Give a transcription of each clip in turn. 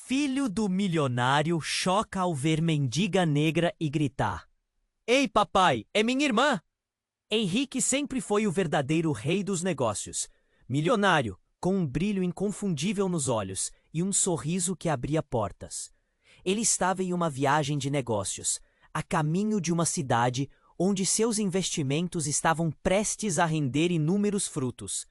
Filho do milionário choca ao ver mendiga negra e gritar: "Ei, papai, é minha irmã!" Henrique sempre foi o verdadeiro rei dos negócios. Milionário, com um brilho inconfundível nos olhos e um sorriso que abria portas. Ele estava em uma viagem de negócios, a caminho de uma cidade onde seus investimentos estavam prestes a render inúmeros frutos.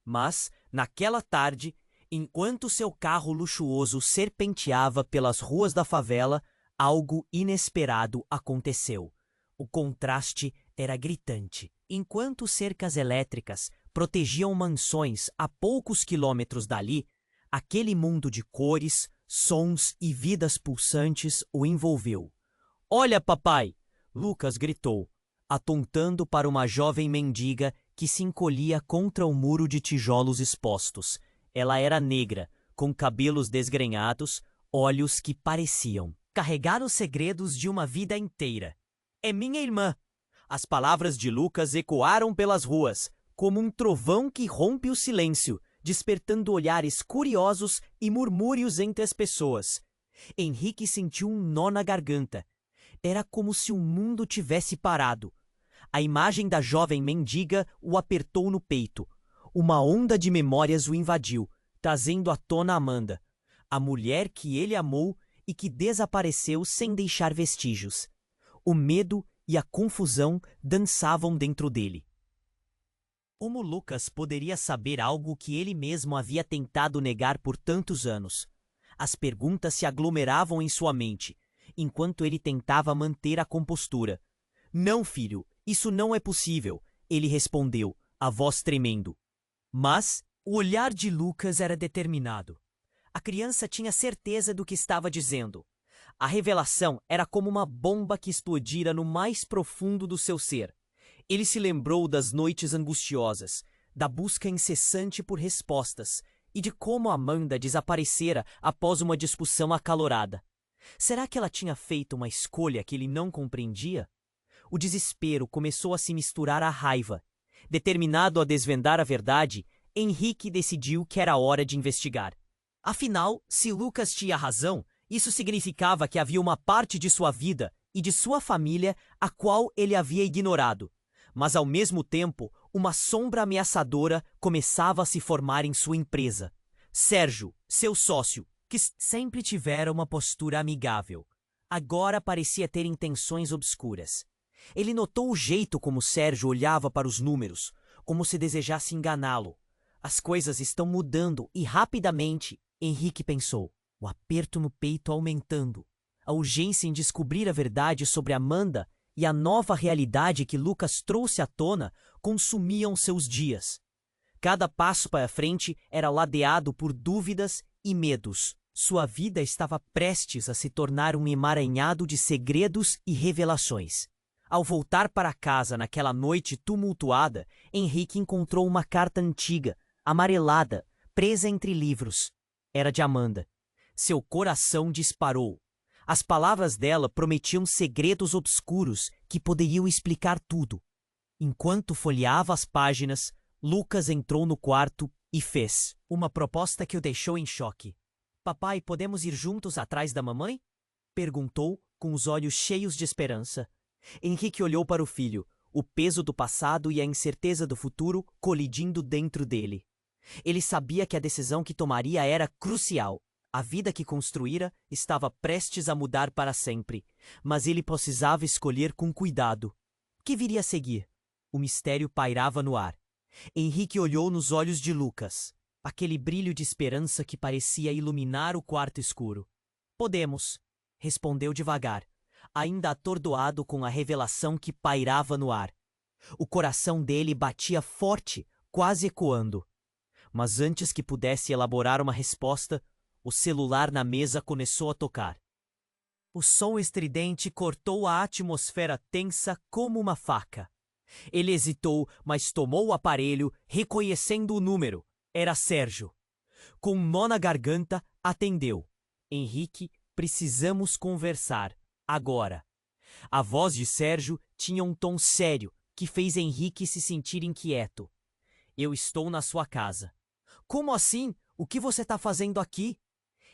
Mas, naquela tarde, enquanto seu carro luxuoso serpenteava pelas ruas da favela, algo inesperado aconteceu. O contraste era gritante. Enquanto cercas elétricas protegiam mansões a poucos quilômetros dali, aquele mundo de cores, sons e vidas pulsantes o envolveu. "Olha, papai!" Lucas gritou, atontando para uma jovem mendiga que se encolhia contra o muro de tijolos expostos. Ela era negra, com cabelos desgrenhados, olhos que pareciam carregar os segredos de uma vida inteira. "É minha irmã!" As palavras de Lucas ecoaram pelas ruas, como um trovão que rompe o silêncio, despertando olhares curiosos e murmúrios entre as pessoas. Henrique sentiu um nó na garganta. Era como se o mundo tivesse parado. A imagem da jovem mendiga o apertou no peito. Uma onda de memórias o invadiu, trazendo à tona Amanda, a mulher que ele amou e que desapareceu sem deixar vestígios. O medo e a confusão dançavam dentro dele. Como Lucas poderia saber algo que ele mesmo havia tentado negar por tantos anos? As perguntas se aglomeravam em sua mente, enquanto ele tentava manter a compostura. "Não, filho, isso não é possível", ele respondeu, a voz tremendo. Mas o olhar de Lucas era determinado. A criança tinha certeza do que estava dizendo. A revelação era como uma bomba que explodira no mais profundo do seu ser. Ele se lembrou das noites angustiosas, da busca incessante por respostas e de como Amanda desaparecera após uma discussão acalorada. Será que ela tinha feito uma escolha que ele não compreendia? O desespero começou a se misturar à raiva. Determinado a desvendar a verdade, Henrique decidiu que era hora de investigar. Afinal, se Lucas tinha razão, isso significava que havia uma parte de sua vida e de sua família a qual ele havia ignorado. Mas, ao mesmo tempo, uma sombra ameaçadora começava a se formar em sua empresa. Sérgio, seu sócio, que sempre tivera uma postura amigável, agora parecia ter intenções obscuras. Ele notou o jeito como Sérgio olhava para os números, como se desejasse enganá-lo. As coisas estão mudando e rapidamente, Henrique pensou, o aperto no peito aumentando. A urgência em descobrir a verdade sobre Amanda e a nova realidade que Lucas trouxe à tona consumiam seus dias. Cada passo para frente era ladeado por dúvidas e medos. Sua vida estava prestes a se tornar um emaranhado de segredos e revelações. Ao voltar para casa naquela noite tumultuada, Henrique encontrou uma carta antiga, amarelada, presa entre livros. Era de Amanda. Seu coração disparou. As palavras dela prometiam segredos obscuros que poderiam explicar tudo. Enquanto folheava as páginas, Lucas entrou no quarto e fez uma proposta que o deixou em choque. "Papai, podemos ir juntos atrás da mamãe?" perguntou, com os olhos cheios de esperança. Henrique olhou para o filho, o peso do passado e a incerteza do futuro colidindo dentro dele. Ele sabia que a decisão que tomaria era crucial. A vida que construíra estava prestes a mudar para sempre, mas ele precisava escolher com cuidado. O que viria a seguir? O mistério pairava no ar. Henrique olhou nos olhos de Lucas, aquele brilho de esperança que parecia iluminar o quarto escuro. "Podemos", respondeu devagar, ainda atordoado com a revelação que pairava no ar. O coração dele batia forte, quase ecoando. Mas antes que pudesse elaborar uma resposta, o celular na mesa começou a tocar. O som estridente cortou a atmosfera tensa como uma faca. Ele hesitou, mas tomou o aparelho, reconhecendo o número. Era Sérgio. Com um nó na garganta, atendeu. "Henrique, precisamos conversar. Agora." A voz de Sérgio tinha um tom sério que fez Henrique se sentir inquieto. "Eu estou na sua casa." "Como assim? O que você está fazendo aqui?"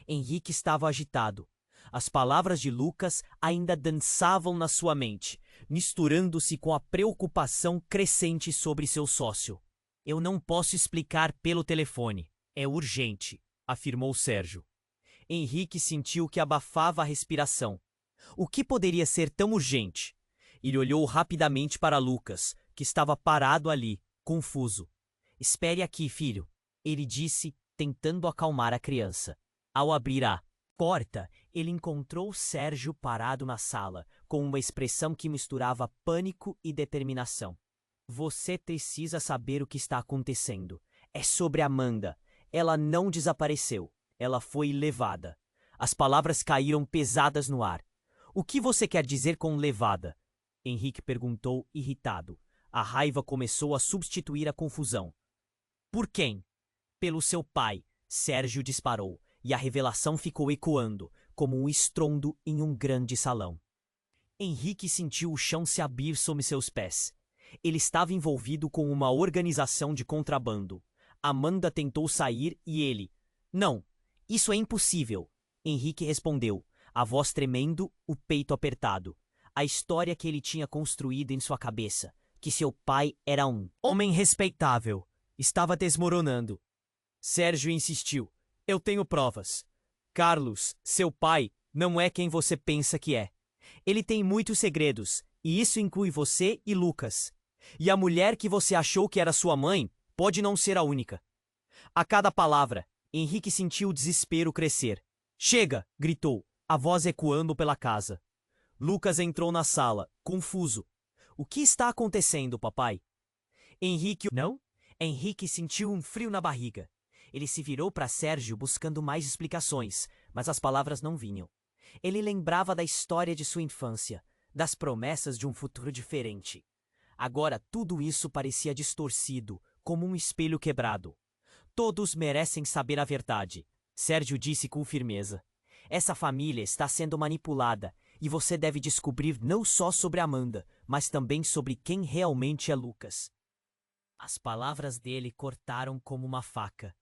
Henrique estava agitado. As palavras de Lucas ainda dançavam na sua mente, misturando-se com a preocupação crescente sobre seu sócio. Eu não posso explicar pelo telefone. É urgente, afirmou Sérgio. Henrique sentiu que abafava a respiração. O que poderia ser tão urgente? Ele olhou rapidamente para Lucas, que estava parado ali, confuso. Espere aqui, filho, ele disse, tentando acalmar a criança. Ao abrir a porta, ele encontrou Sérgio parado na sala, com uma expressão que misturava pânico e determinação. Você precisa saber o que está acontecendo. É sobre Amanda. Ela não desapareceu. Ela foi levada. As palavras caíram pesadas no ar. O que você quer dizer com levada? Henrique perguntou, irritado. A raiva começou a substituir a confusão. Por quem? Pelo seu pai, Sérgio disparou, e a revelação ficou ecoando, como um estrondo em um grande salão. Henrique sentiu o chão se abrir sob seus pés. Ele estava envolvido com uma organização de contrabando. Amanda tentou sair e ele... Não, isso é impossível. Henrique respondeu, a voz tremendo, o peito apertado. A história que ele tinha construído em sua cabeça, que seu pai era um homem respeitável, estava desmoronando. Sérgio insistiu. Eu tenho provas. Carlos, seu pai, não é quem você pensa que é. Ele tem muitos segredos, e isso inclui você e Lucas. E a mulher que você achou que era sua mãe pode não ser a única. A cada palavra, Henrique sentiu o desespero crescer. Chega! Gritou, a voz ecoando pela casa. Lucas entrou na sala, confuso. O que está acontecendo, papai? Henrique... Não? Henrique sentiu um frio na barriga. Ele se virou para Sérgio buscando mais explicações, mas as palavras não vinham. Ele lembrava da história de sua infância, das promessas de um futuro diferente. Agora tudo isso parecia distorcido, como um espelho quebrado. Todos merecem saber a verdade, Sérgio disse com firmeza. Essa família está sendo manipulada e você deve descobrir não só sobre Amanda, mas também sobre quem realmente é Lucas. As palavras dele cortaram como uma faca.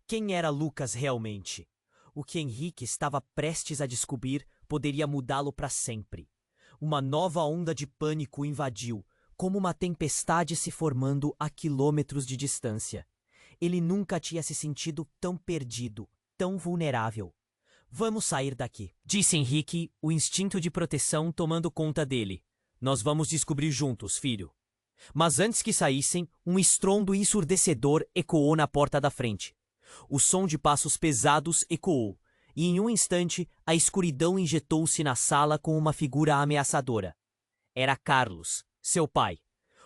Quem era Lucas realmente? O que Henrique estava prestes a descobrir poderia mudá-lo para sempre. Uma nova onda de pânico invadiu, como uma tempestade se formando a quilômetros de distância. Ele nunca tinha se sentido tão perdido, tão vulnerável. Vamos sair daqui, disse Henrique, o instinto de proteção tomando conta dele. Nós vamos descobrir juntos, filho. Mas antes que saíssem, um estrondo ensurdecedor ecoou na porta da frente. O som de passos pesados ecoou, e em um instante a escuridão injetou-se na sala com uma figura ameaçadora. Era Carlos, seu pai.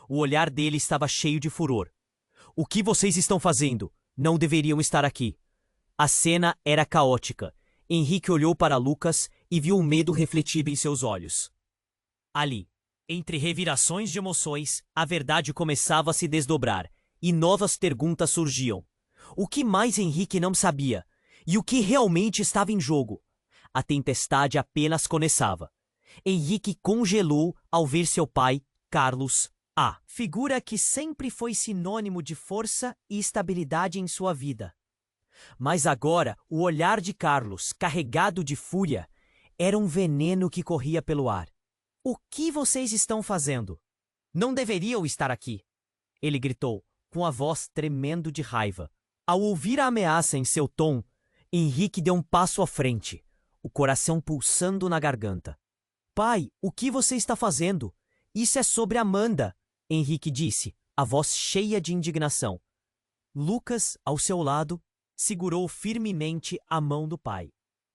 O olhar dele estava cheio de furor. O que vocês estão fazendo? Não deveriam estar aqui. A cena era caótica. Henrique olhou para Lucas e viu o medo refletido em seus olhos. Ali, entre revirações de emoções, a verdade começava a se desdobrar, e novas perguntas surgiam. O que mais Henrique não sabia? E o que realmente estava em jogo? A tempestade apenas começava. Henrique congelou ao ver seu pai, Carlos, a figura que sempre foi sinônimo de força e estabilidade em sua vida. Mas agora, o olhar de Carlos, carregado de fúria, era um veneno que corria pelo ar. O que vocês estão fazendo? Não deveriam estar aqui, ele gritou, com a voz tremendo de raiva. Ao ouvir a ameaça em seu tom, Henrique deu um passo à frente, o coração pulsando na garganta. Pai, o que você está fazendo? Isso é sobre Amanda, Henrique disse, a voz cheia de indignação. Lucas, ao seu lado, segurou firmemente a mão do pai.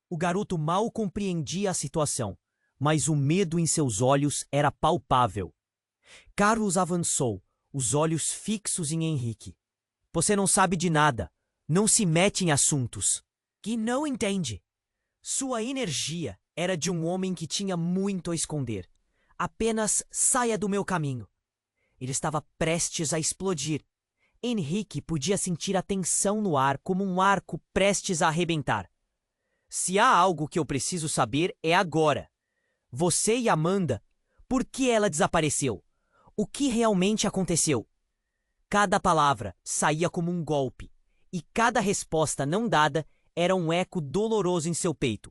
O garoto mal compreendia a situação, mas o medo em seus olhos era palpável. Carlos avançou, os olhos fixos em Henrique. Você não sabe de nada, não se mete em assuntos que não entende. Sua energia era de um homem que tinha muito a esconder. Apenas saia do meu caminho. Ele estava prestes a explodir. Henrique podia sentir a tensão no ar como um arco prestes a arrebentar. Se há algo que eu preciso saber é agora. Você e Amanda, por que ela desapareceu? O que realmente aconteceu? Cada palavra saía como um golpe, e cada resposta não dada era um eco doloroso em seu peito.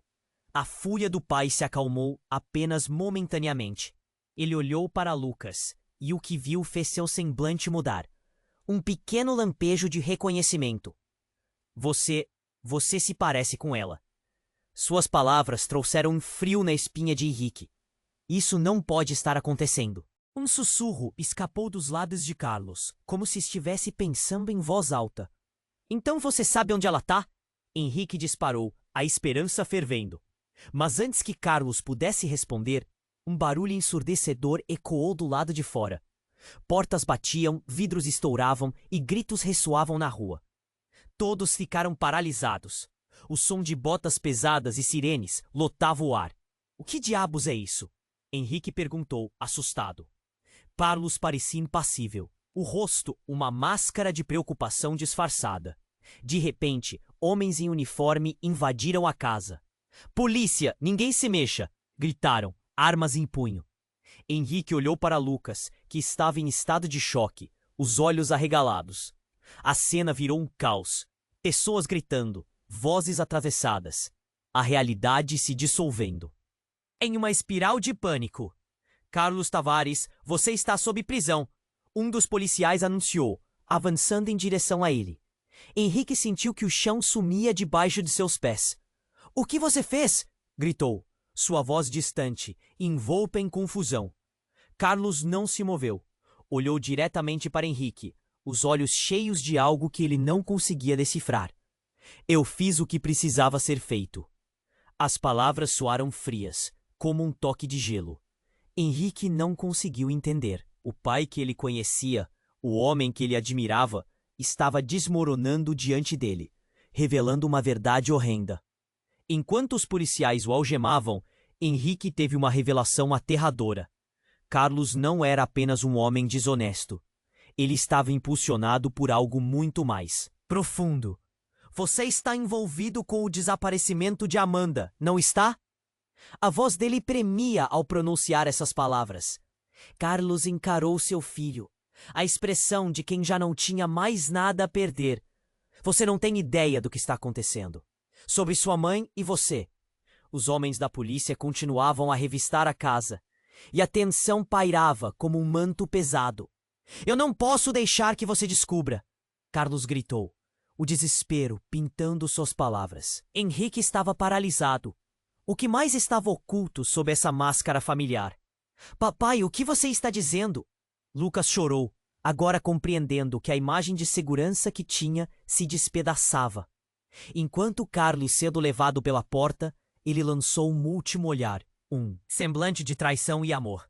A fúria do pai se acalmou apenas momentaneamente. Ele olhou para Lucas, e o que viu fez seu semblante mudar. Um pequeno lampejo de reconhecimento. Você se parece com ela. Suas palavras trouxeram um frio na espinha de Henrique. Isso não pode estar acontecendo. Um sussurro escapou dos lábios de Carlos, como se estivesse pensando em voz alta. Então você sabe onde ela tá? Henrique disparou, a esperança fervendo. Mas antes que Carlos pudesse responder, um barulho ensurdecedor ecoou do lado de fora. Portas batiam, vidros estouravam e gritos ressoavam na rua. Todos ficaram paralisados. O som de botas pesadas e sirenes lotava o ar. O que diabos é isso? Henrique perguntou, assustado. Carlos parecia impassível. O rosto, uma máscara de preocupação disfarçada. De repente, homens em uniforme invadiram a casa. Polícia, ninguém se mexa! Gritaram, armas em punho. Henrique olhou para Lucas, que estava em estado de choque, os olhos arregalados. A cena virou um caos. Pessoas gritando, vozes atravessadas. A realidade se dissolvendo. Em uma espiral de pânico. Carlos Tavares, você está sob prisão. Um dos policiais anunciou, avançando em direção a ele. Henrique sentiu que o chão sumia debaixo de seus pés. O que você fez? Gritou, sua voz distante, envolta em confusão. Carlos não se moveu. Olhou diretamente para Henrique, os olhos cheios de algo que ele não conseguia decifrar. Eu fiz o que precisava ser feito. As palavras soaram frias, como um toque de gelo. Henrique não conseguiu entender. O pai que ele conhecia, o homem que ele admirava, estava desmoronando diante dele, revelando uma verdade horrenda. Enquanto os policiais o algemavam, Henrique teve uma revelação aterradora. Carlos não era apenas um homem desonesto. Ele estava impulsionado por algo muito mais profundo. Você está envolvido com o desaparecimento de Amanda, não está? A voz dele tremia ao pronunciar essas palavras. Carlos encarou seu filho, a expressão de quem já não tinha mais nada a perder. Você não tem ideia do que está acontecendo. Sobre sua mãe e você. Os homens da polícia continuavam a revistar a casa, e a tensão pairava como um manto pesado. Eu não posso deixar que você descubra, Carlos gritou, o desespero pintando suas palavras. Henrique estava paralisado. O que mais estava oculto sob essa máscara familiar? Papai, o que você está dizendo? Lucas chorou, agora compreendendo que a imagem de segurança que tinha se despedaçava. Enquanto Carlos sendo levado pela porta, ele lançou um último olhar, um semblante de traição e amor.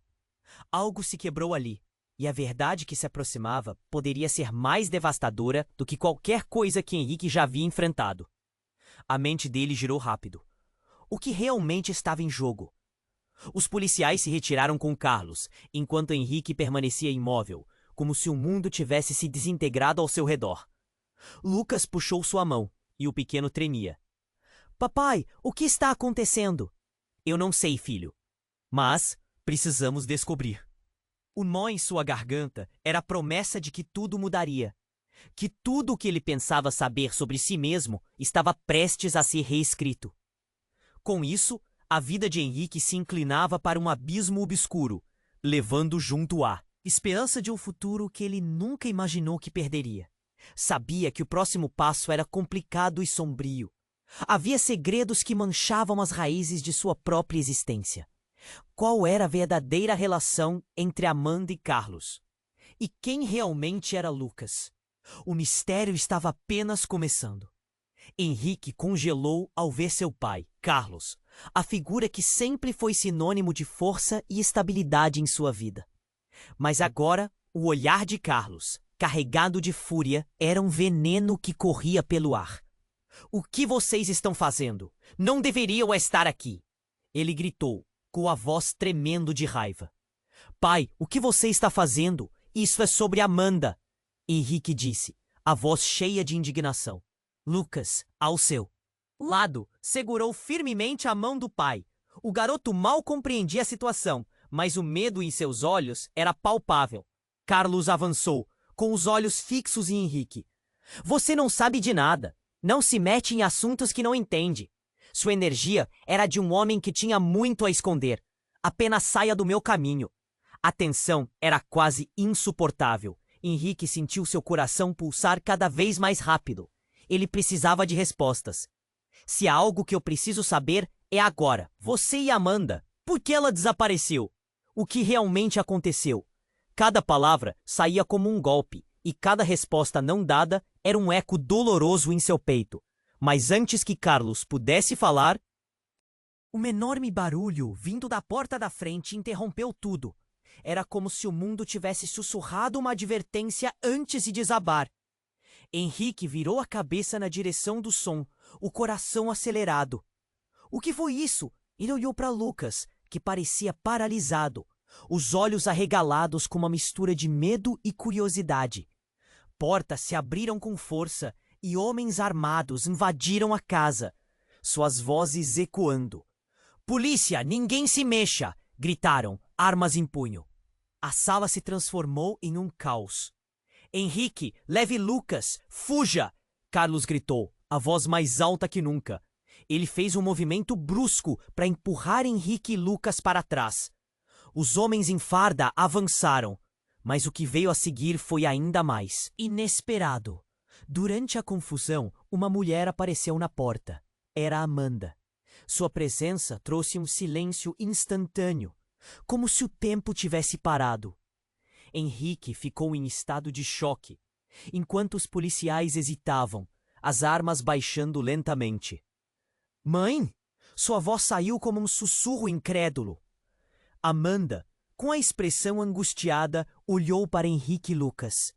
Algo se quebrou ali, e a verdade que se aproximava poderia ser mais devastadora do que qualquer coisa que Henrique já havia enfrentado. A mente dele girou rápido. O que realmente estava em jogo? Os policiais se retiraram com Carlos, enquanto Henrique permanecia imóvel, como se o mundo tivesse se desintegrado ao seu redor. Lucas puxou sua mão, e o pequeno tremia. Papai, o que está acontecendo? Eu não sei, filho. Mas precisamos descobrir. O nó em sua garganta era a promessa de que tudo mudaria. Que tudo o que ele pensava saber sobre si mesmo estava prestes a ser reescrito. Com isso, a vida de Henrique se inclinava para um abismo obscuro, levando junto a esperança de um futuro que ele nunca imaginou que perderia. Sabia que o próximo passo era complicado e sombrio. Havia segredos que manchavam as raízes de sua própria existência. Qual era a verdadeira relação entre Amanda e Carlos? E quem realmente era Lucas? O mistério estava apenas começando. Henrique congelou ao ver seu pai, Carlos, a figura que sempre foi sinônimo de força e estabilidade em sua vida. Mas agora, o olhar de Carlos, carregado de fúria, era um veneno que corria pelo ar. O que vocês estão fazendo? Não deveriam estar aqui! Ele gritou, com a voz tremendo de raiva. Pai, o que você está fazendo? Isso é sobre Amanda! Henrique disse, a voz cheia de indignação. Lucas, ao seu lado, segurou firmemente a mão do pai. O garoto mal compreendia a situação, mas o medo em seus olhos era palpável. Carlos avançou, com os olhos fixos em Henrique. Você não sabe de nada. Não se mete em assuntos que não entende. Sua energia era de um homem que tinha muito a esconder. Apenas saia do meu caminho. A tensão era quase insuportável. Henrique sentiu seu coração pulsar cada vez mais rápido. Ele precisava de respostas. Se há algo que eu preciso saber, é agora. Você e Amanda. Por que ela desapareceu? O que realmente aconteceu? Cada palavra saía como um golpe, e cada resposta não dada era um eco doloroso em seu peito. Mas antes que Carlos pudesse falar, um enorme barulho vindo da porta da frente interrompeu tudo. Era como se o mundo tivesse sussurrado uma advertência antes de desabar. Henrique virou a cabeça na direção do som, o coração acelerado. O que foi isso? Ele olhou para Lucas, que parecia paralisado, os olhos arregalados com uma mistura de medo e curiosidade. Portas se abriram com força e homens armados invadiram a casa, suas vozes ecoando. "Polícia, ninguém se mexa!" gritaram, armas em punho. A sala se transformou em um caos. "Henrique, leve Lucas! Fuja!" Carlos gritou, a voz mais alta que nunca. Ele fez um movimento brusco para empurrar Henrique e Lucas para trás. Os homens em farda avançaram, mas o que veio a seguir foi ainda mais inesperado. Durante a confusão, uma mulher apareceu na porta. Era Amanda. Sua presença trouxe um silêncio instantâneo, como se o tempo tivesse parado. Henrique ficou em estado de choque, enquanto os policiais hesitavam, as armas baixando lentamente. "Mãe?" Sua voz saiu como um sussurro incrédulo. Amanda, com a expressão angustiada, olhou para Henrique e Lucas.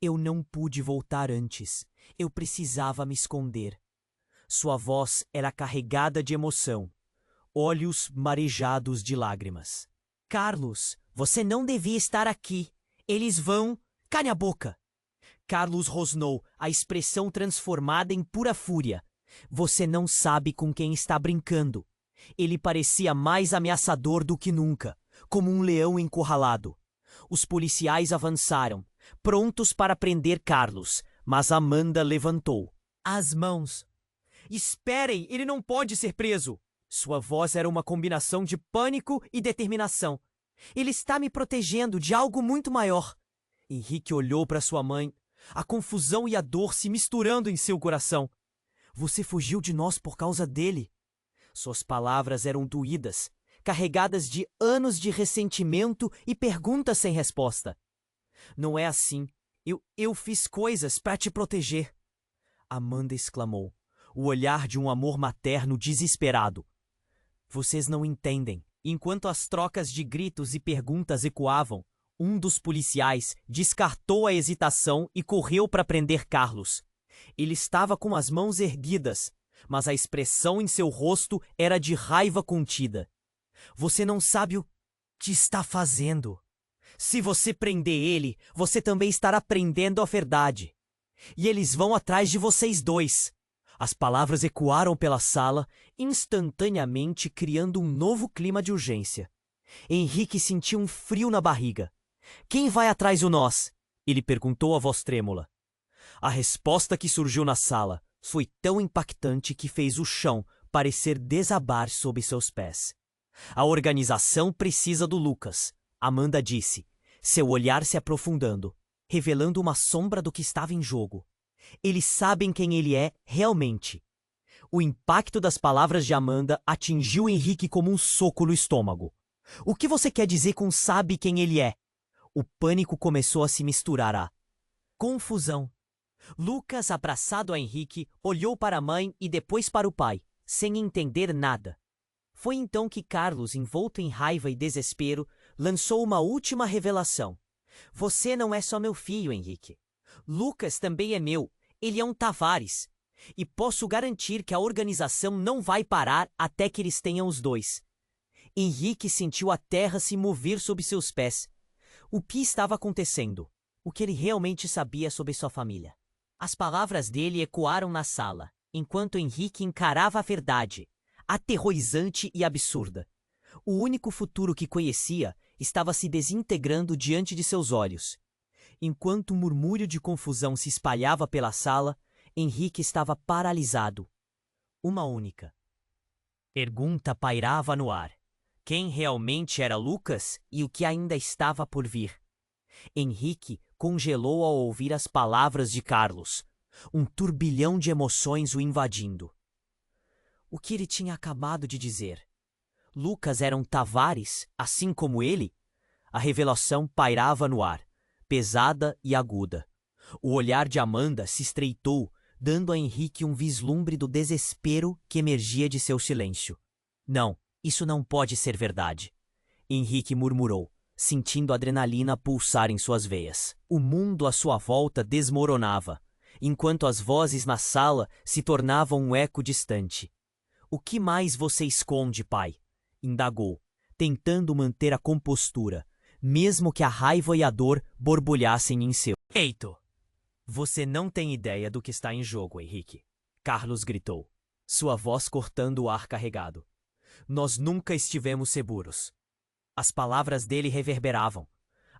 "Eu não pude voltar antes. Eu precisava me esconder." Sua voz era carregada de emoção, olhos marejados de lágrimas. "Carlos, você não devia estar aqui. Eles vão... Cale a boca!" Carlos rosnou, a expressão transformada em pura fúria. "Você não sabe com quem está brincando." Ele parecia mais ameaçador do que nunca, como um leão encurralado. Os policiais avançaram, prontos para prender Carlos, mas Amanda levantou as mãos. "Esperem, ele não pode ser preso!" Sua voz era uma combinação de pânico e determinação. "Ele está me protegendo de algo muito maior." Henrique olhou para sua mãe, a confusão e a dor se misturando em seu coração. "Você fugiu de nós por causa dele." Suas palavras eram doídas, carregadas de anos de ressentimento e perguntas sem resposta. "Não é assim. Eu fiz coisas para te proteger." Amanda exclamou, o olhar de um amor materno desesperado. "Vocês não entendem." Enquanto as trocas de gritos e perguntas ecoavam, um dos policiais descartou a hesitação e correu para prender Carlos. Ele estava com as mãos erguidas, mas a expressão em seu rosto era de raiva contida. "Você não sabe o que está fazendo. Se você prender ele, você também estará prendendo a verdade. E eles vão atrás de vocês dois." As palavras ecoaram pela sala, instantaneamente criando um novo clima de urgência. Henrique sentiu um frio na barriga. "Quem vai atrás de nós?" ele perguntou a voz trêmula. A resposta que surgiu na sala foi tão impactante que fez o chão parecer desabar sob seus pés. "A organização precisa do Lucas", Amanda disse, seu olhar se aprofundando, revelando uma sombra do que estava em jogo. "Eles sabem quem ele é realmente." O impacto das palavras de Amanda atingiu Henrique como um soco no estômago. "O que você quer dizer com sabe quem ele é?" O pânico começou a se misturar à confusão. Lucas, abraçado a Henrique, olhou para a mãe e depois para o pai, sem entender nada. Foi então que Carlos, envolto em raiva e desespero, lançou uma última revelação. "Você não é só meu filho, Henrique. Lucas também é meu. Ele é um Tavares. E posso garantir que a organização não vai parar até que eles tenham os dois." Henrique sentiu a terra se mover sob seus pés. O que estava acontecendo? O que ele realmente sabia sobre sua família? As palavras dele ecoaram na sala, enquanto Henrique encarava a verdade, aterrorizante e absurda. O único futuro que conhecia estava se desintegrando diante de seus olhos. Enquanto um murmúrio de confusão se espalhava pela sala, Henrique estava paralisado. Uma única pergunta pairava no ar. Quem realmente era Lucas e o que ainda estava por vir? Henrique congelou ao ouvir as palavras de Carlos, um turbilhão de emoções o invadindo. O que ele tinha acabado de dizer? Lucas era um Tavares, assim como ele? A revelação pairava no ar, pesada e aguda. O olhar de Amanda se estreitou, dando a Henrique um vislumbre do desespero que emergia de seu silêncio. Não, isso não pode ser verdade. Henrique murmurou, sentindo a adrenalina pulsar em suas veias. O mundo à sua volta desmoronava, enquanto as vozes na sala se tornavam um eco distante. O que mais você esconde, pai? Indagou, tentando manter a compostura, mesmo que a raiva e a dor borbulhassem em seu peito. Você não tem ideia do que está em jogo, Henrique, Carlos gritou, sua voz cortando o ar carregado. Nós nunca estivemos seguros. As palavras dele reverberavam,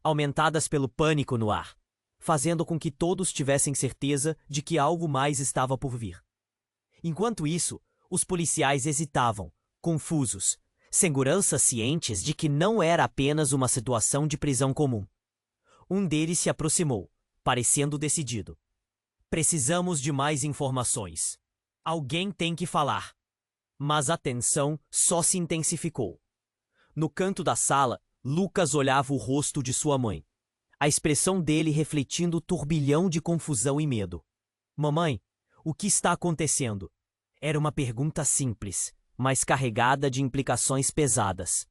aumentadas pelo pânico no ar, fazendo com que todos tivessem certeza de que algo mais estava por vir. Enquanto isso, os policiais hesitavam, confusos, seguranças cientes de que não era apenas uma situação de prisão comum. Um deles se aproximou, parecendo decidido. Precisamos de mais informações. Alguém tem que falar. Mas a tensão só se intensificou. No canto da sala, Lucas olhava o rosto de sua mãe, a expressão dele refletindo o turbilhão de confusão e medo. Mamãe, o que está acontecendo? Era uma pergunta simples, mas carregada de implicações pesadas.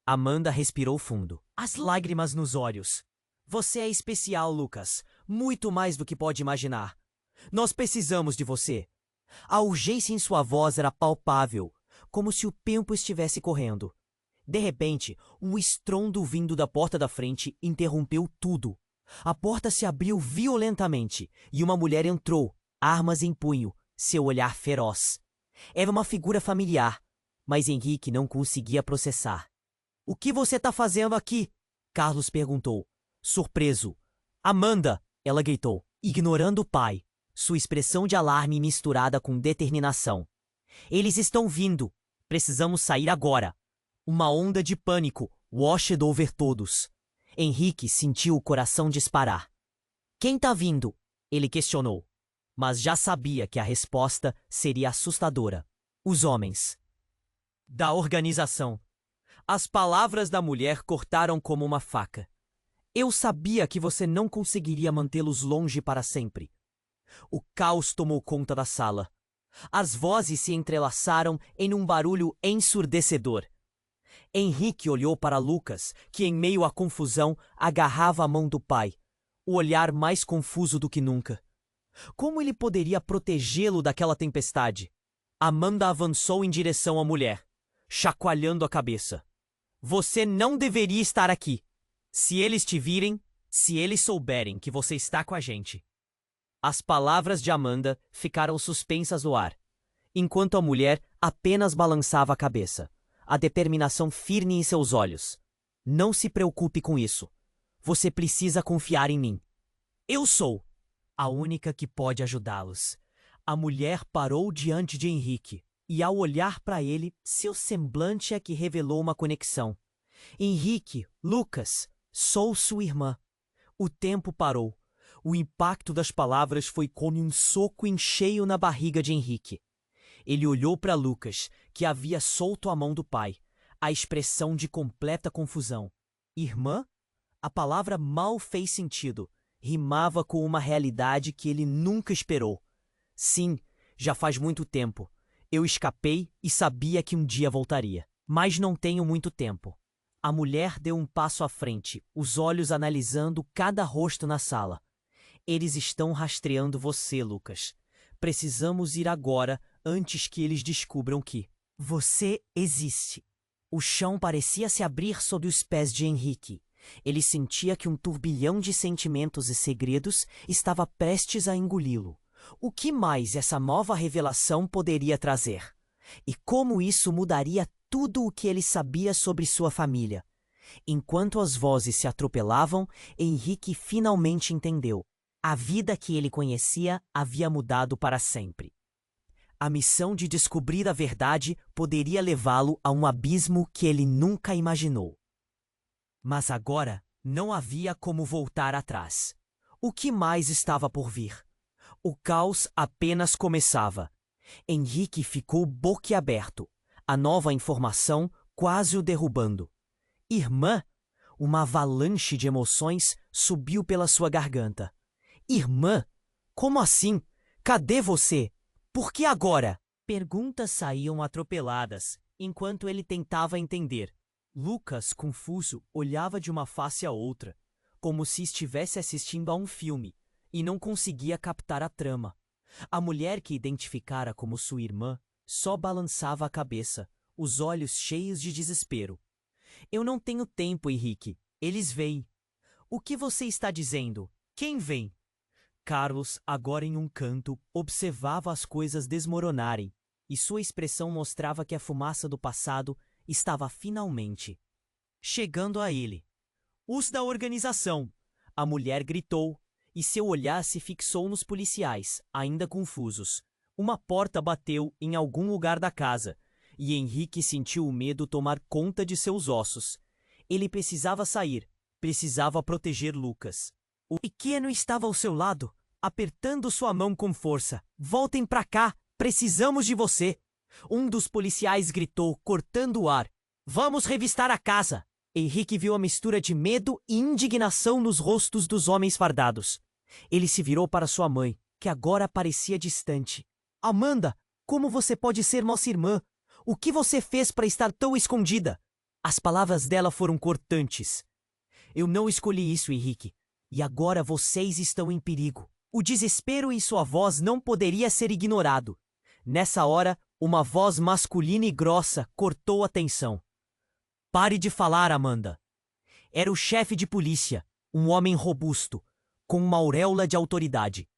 Amanda respirou fundo, as lágrimas nos olhos. Você é especial, Lucas, muito mais do que pode imaginar. Nós precisamos de você. A urgência em sua voz era palpável, como se o tempo estivesse correndo. De repente, um estrondo vindo da porta da frente interrompeu tudo. A porta se abriu violentamente e uma mulher entrou, armas em punho, seu olhar feroz. Era uma figura familiar, mas Henrique não conseguia processar. O que você está fazendo aqui? Carlos perguntou, surpreso. Amanda, ela gritou, ignorando o pai, sua expressão de alarme misturada com determinação. Eles estão vindo. Precisamos sair agora. Uma onda de pânico washed over todos. Henrique sentiu o coração disparar. Quem tá vindo? Ele questionou, mas já sabia que a resposta seria assustadora. Os homens da organização. As palavras da mulher cortaram como uma faca. Eu sabia que você não conseguiria mantê-los longe para sempre. O caos tomou conta da sala. As vozes se entrelaçaram em um barulho ensurdecedor. Henrique olhou para Lucas, que em meio à confusão agarrava a mão do pai, o olhar mais confuso do que nunca. Como ele poderia protegê-lo daquela tempestade? Amanda avançou em direção à mulher, chacoalhando a cabeça. Você não deveria estar aqui. Se eles te virem, se eles souberem que você está com a gente. As palavras de Amanda ficaram suspensas no ar, enquanto a mulher apenas balançava a cabeça, a determinação firme em seus olhos. Não se preocupe com isso. Você precisa confiar em mim. Eu sou a única que pode ajudá-los. A mulher parou diante de Henrique, e ao olhar para ele, seu semblante é que revelou uma conexão. Henrique, Lucas, sou sua irmã. O tempo parou. O impacto das palavras foi como um soco em cheio na barriga de Henrique. Ele olhou para Lucas, que havia solto a mão do pai, a expressão de completa confusão. Irmã? A palavra mal fez sentido. Rimava com uma realidade que ele nunca esperou. Sim, já faz muito tempo. Eu escapei e sabia que um dia voltaria. Mas não tenho muito tempo. A mulher deu um passo à frente, os olhos analisando cada rosto na sala. Eles estão rastreando você, Lucas. Precisamos ir agora, antes que eles descubram que você existe. O chão parecia se abrir sob os pés de Henrique. Ele sentia que um turbilhão de sentimentos e segredos estava prestes a engoli-lo. O que mais essa nova revelação poderia trazer? E como isso mudaria tudo o que ele sabia sobre sua família? Enquanto as vozes se atropelavam, Henrique finalmente entendeu. A vida que ele conhecia havia mudado para sempre. A missão de descobrir a verdade poderia levá-lo a um abismo que ele nunca imaginou. Mas agora não havia como voltar atrás. O que mais estava por vir? O caos apenas começava. Henrique ficou boquiaberto. A nova informação quase o derrubando. Irmã? Uma avalanche de emoções subiu pela sua garganta. Irmã? Como assim? Cadê você? Por que agora? Perguntas saíam atropeladas, enquanto ele tentava entender. Lucas, confuso, olhava de uma face a outra, como se estivesse assistindo a um filme, e não conseguia captar a trama. A mulher que identificara como sua irmã só balançava a cabeça, os olhos cheios de desespero. Eu não tenho tempo, Henrique. Eles vêm. O que você está dizendo? Quem vem? Carlos, agora em um canto, observava as coisas desmoronarem, e sua expressão mostrava que a fumaça do passado estava finalmente chegando a ele. Os da organização! A mulher gritou, e seu olhar se fixou nos policiais, ainda confusos. Uma porta bateu em algum lugar da casa, e Henrique sentiu o medo tomar conta de seus ossos. Ele precisava sair, precisava proteger Lucas. O pequeno estava ao seu lado, apertando sua mão com força. Voltem pra cá, precisamos de você. Um dos policiais gritou, cortando o ar. Vamos revistar a casa. Henrique viu a mistura de medo e indignação nos rostos dos homens fardados. Ele se virou para sua mãe, que agora parecia distante. Amanda, como você pode ser nossa irmã? O que você fez para estar tão escondida? As palavras dela foram cortantes. Eu não escolhi isso, Henrique. E agora vocês estão em perigo. O desespero em sua voz não poderia ser ignorado. Nessa hora, uma voz masculina e grossa cortou a tensão. Pare de falar, Amanda. Era o chefe de polícia, um homem robusto, com uma auréola de autoridade.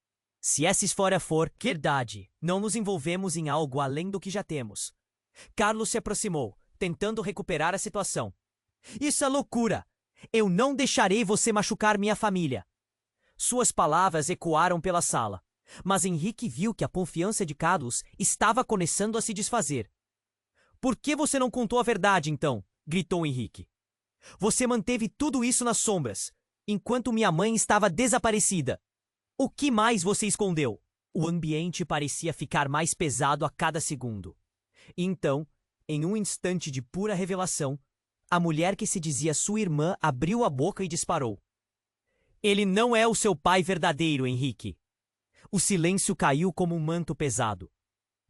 Se essa história for verdade, não nos envolvemos em algo além do que já temos. Carlos se aproximou, tentando recuperar a situação. Isso é loucura! Eu não deixarei você machucar minha família. Suas palavras ecoaram pela sala, mas Henrique viu que a confiança de Carlos estava começando a se desfazer. Por que você não contou a verdade, então? Gritou Henrique. Você manteve tudo isso nas sombras, enquanto minha mãe estava desaparecida. O que mais você escondeu? O ambiente parecia ficar mais pesado a cada segundo. Então, em um instante de pura revelação, a mulher que se dizia sua irmã abriu a boca e disparou. Ele não é o seu pai verdadeiro, Henrique. O silêncio caiu como um manto pesado.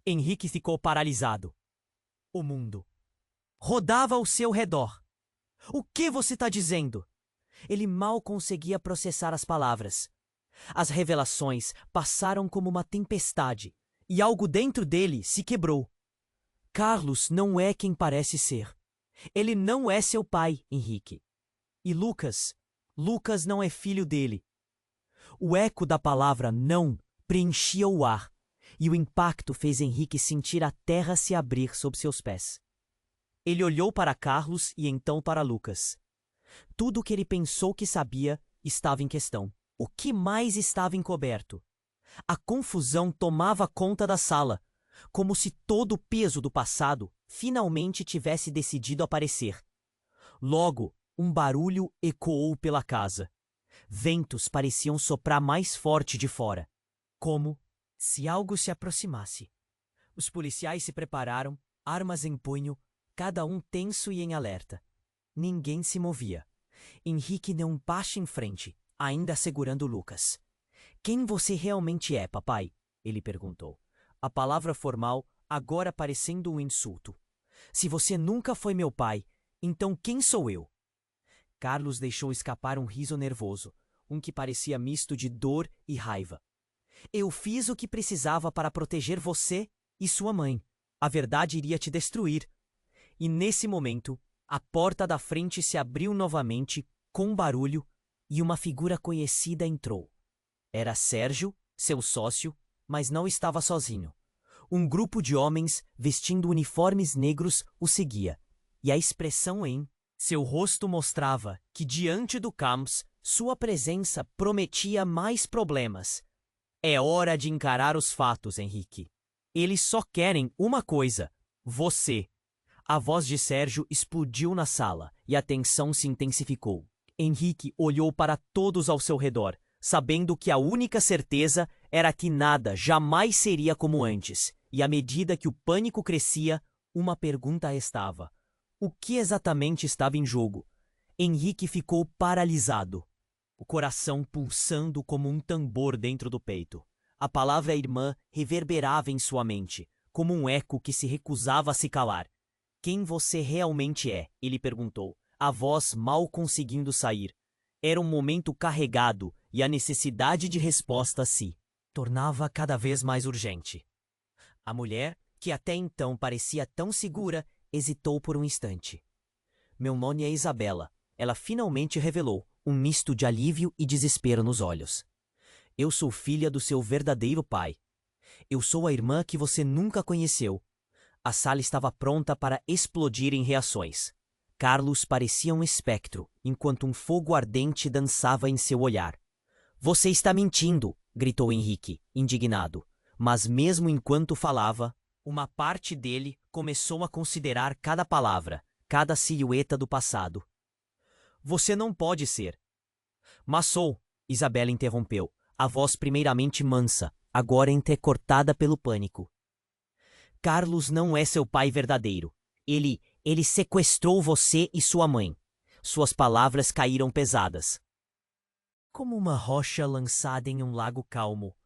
Henrique ficou paralisado. O mundo rodava ao seu redor. O que você está dizendo? Ele mal conseguia processar as palavras. As revelações passaram como uma tempestade, e algo dentro dele se quebrou. Carlos não é quem parece ser. Ele não é seu pai, Henrique. E Lucas não é filho dele. O eco da palavra não preenchia o ar, e o impacto fez Henrique sentir a terra se abrir sob seus pés. Ele olhou para Carlos e então para Lucas. Tudo o que ele pensou que sabia estava em questão. O que mais estava encoberto? A confusão tomava conta da sala, como se todo o peso do passado finalmente tivesse decidido aparecer. Logo, um barulho ecoou pela casa. Ventos pareciam soprar mais forte de fora, como se algo se aproximasse. Os policiais se prepararam, armas em punho, cada um tenso e em alerta. Ninguém se movia. Henrique deu um passo em frente, ainda segurando Lucas. Quem você realmente é, papai? Ele perguntou. A palavra formal agora parecendo um insulto. Se você nunca foi meu pai, então quem sou eu? Carlos deixou escapar um riso nervoso, um que parecia misto de dor e raiva. Eu fiz o que precisava para proteger você e sua mãe. A verdade iria te destruir. E nesse momento, a porta da frente se abriu novamente, com um barulho, e uma figura conhecida entrou. Era Sérgio, seu sócio, mas não estava sozinho. Um grupo de homens, vestindo uniformes negros, o seguia, e a expressão em seu rosto mostrava que, diante do caos, Sua presença prometia mais problemas. É hora de encarar os fatos, Henrique. Eles só querem uma coisa: você. A voz de Sérgio explodiu na sala e a tensão se intensificou. Henrique olhou para todos ao seu redor, sabendo que a única certeza era que nada jamais seria como antes. E à medida que o pânico crescia, uma pergunta restava: o que exatamente estava em jogo? Henrique ficou paralisado, o coração pulsando como um tambor dentro do peito. A palavra irmã reverberava em sua mente, como um eco que se recusava a se calar. Quem você realmente é? Ele perguntou, a voz mal conseguindo sair. Era um momento carregado e a necessidade de resposta se tornava cada vez mais urgente. A mulher, que até então parecia tão segura, hesitou por um instante. Meu nome é Isabela. Ela finalmente revelou, um misto de alívio e desespero nos olhos. Eu sou filha do seu verdadeiro pai. Eu sou a irmã que você nunca conheceu. A sala estava pronta para explodir em reações. Carlos parecia um espectro, enquanto um fogo ardente dançava em seu olhar. Você está mentindo, gritou Henrique, indignado. Mas mesmo enquanto falava, uma parte dele começou a considerar cada palavra, cada silhueta do passado. Você não pode ser. Mas sou, Isabela interrompeu, a voz primeiramente mansa, agora entrecortada pelo pânico. Carlos não é seu pai verdadeiro. Ele sequestrou você e sua mãe. Suas palavras caíram pesadas, como uma rocha lançada em um lago calmo.